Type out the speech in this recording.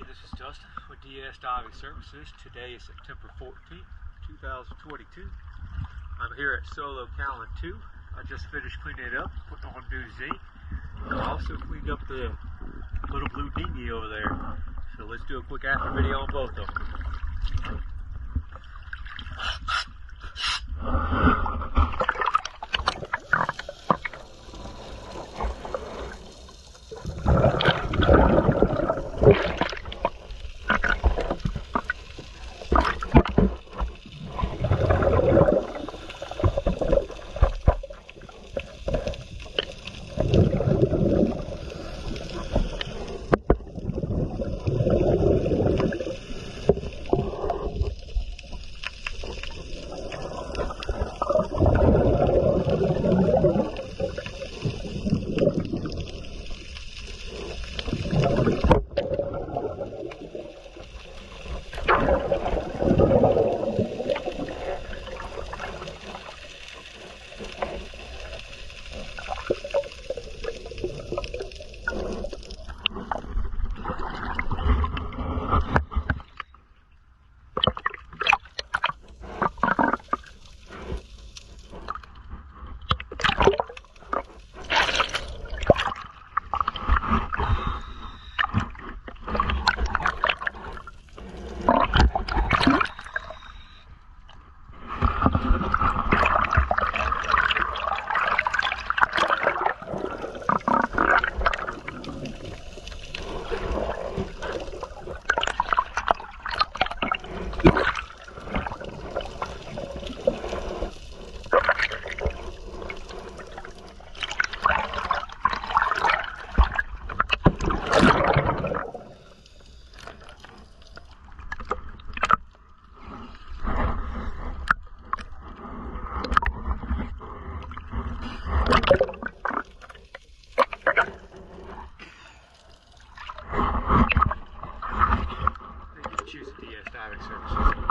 Hey, this is Dustin with DS Diving Services. Today is September 14th, 2022. I'm here at Cailen2. I just finished cleaning it up, putting on new zinc. I also cleaned up the little blue dinghy over there. So let's do a quick after video on both of them. Choose DS Diving Services.